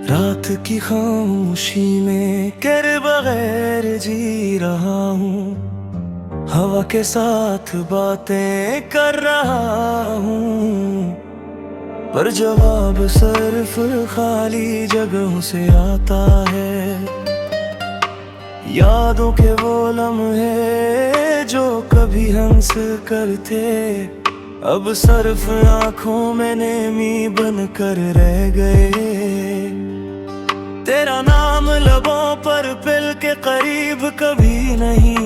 रात की खामोशी में तेरे बगैर जी रहा हूँ। हवा के साथ बातें कर रहा हूँ, पर जवाब सिर्फ खाली जगहों से आता है। यादों के वो लम्हे जो कभी हंस करते, अब सिर्फ आंखों में नेमी बनकर रह गए। तेरा नाम लबों पर पिल के करीब कभी नहीं,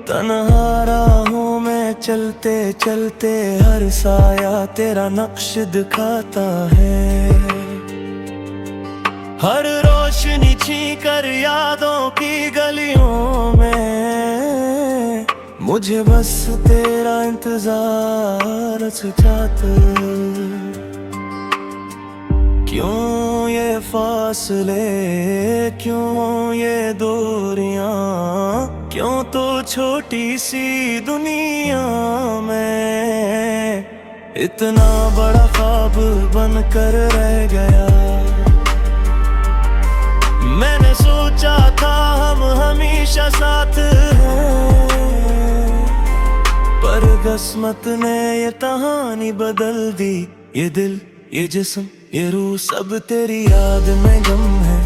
तन्हा राहों में चलते चलते हर साया तेरा नक्श दिखाता है। हर रोशनी छीकर यादों की गलियों में मुझे बस तेरा इंतजार सजाता। क्यों ये फासले, क्यों ये दूरियां, क्यों तो छोटी सी दुनिया में इतना बड़ा ख्वाब बनकर रह गया। मैंने सोचा था हम हमेशा साथ हैं, पर किस्मत ने ये कहानी बदल दी। ये दिल, ये जिस्म, ये रूह सब तेरी याद में गम है।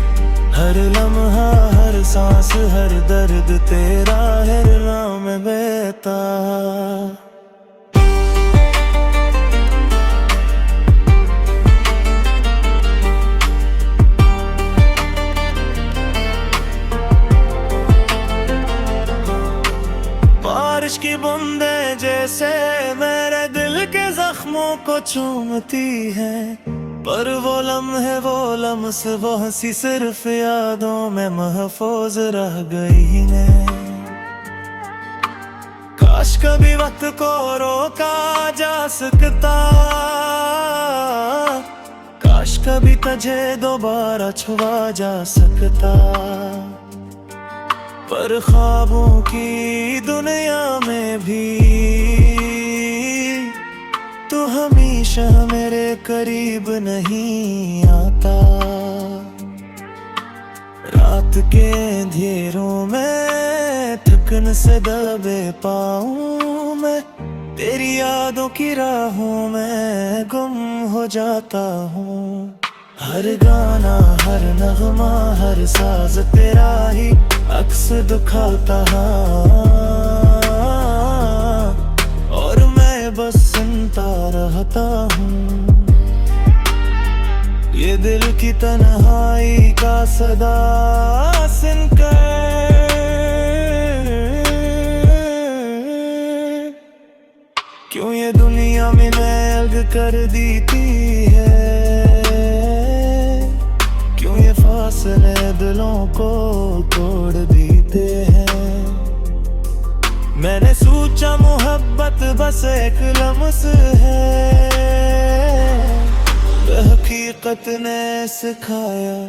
हर लम्हा, हर सांस, हर दर्द तेरा हिरना में बहता। बारिश की बूंदें जैसे मेरे दिल के जख्मों को चूमती है, पर वो लम्हे, वो लम्स, वो हंसी सिर्फ यादों में महफूज रह गई ने। काश कभी वक्त को रोका जा सकता, काश कभी तुझे दोबारा छुआ जा सकता, पर ख्वाबों की दुनिया में भी तू हमेशा मेरे करीब नहीं आता। रात के अंधेरों में थकन से दबे पाऊं मैं, तेरी यादों की राहों में गुम हो जाता हूँ। हर गाना, हर नगमा, हर साज तेरा ही अक्स दिखाता और मैं बस सुनता रहता हूँ। ये दिल की तन्हाई का सदा सुनकर क्यों ये दुनिया में अलग कर देती है, क्यों ये फासले दिलों को तोड़ देते हैं। मैंने सोचा मोहब्बत बस एक लम्स है, हकीकत ने सिखाया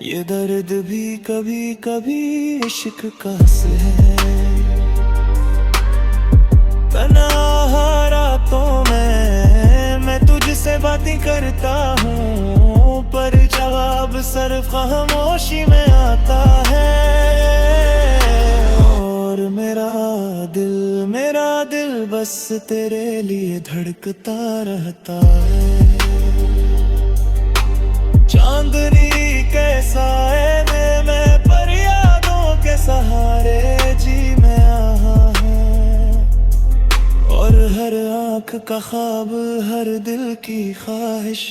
ये दर्द भी कभी कभी इश्क का है। तन्हा रातों में मैं तुझसे बातें करता हूँ, पर जवाब सिर्फ खामोशी में आता है। और मेरा दिल बस तेरे लिए धड़कता रहता है। चांदनी के साए में मैं पर यादों के सहारे जी में आया हूँ, और हर आँख का ख्वाब, हर दिल की ख्वाहिश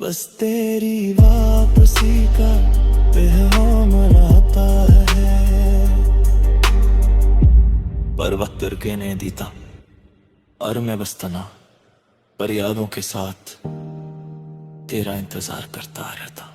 बस तेरी वापसी का पैगाम लाता है। पर वक्त रुके नहीं देता और मैं बस तना पर यादों के साथ तेरा इंतजार करता रहता।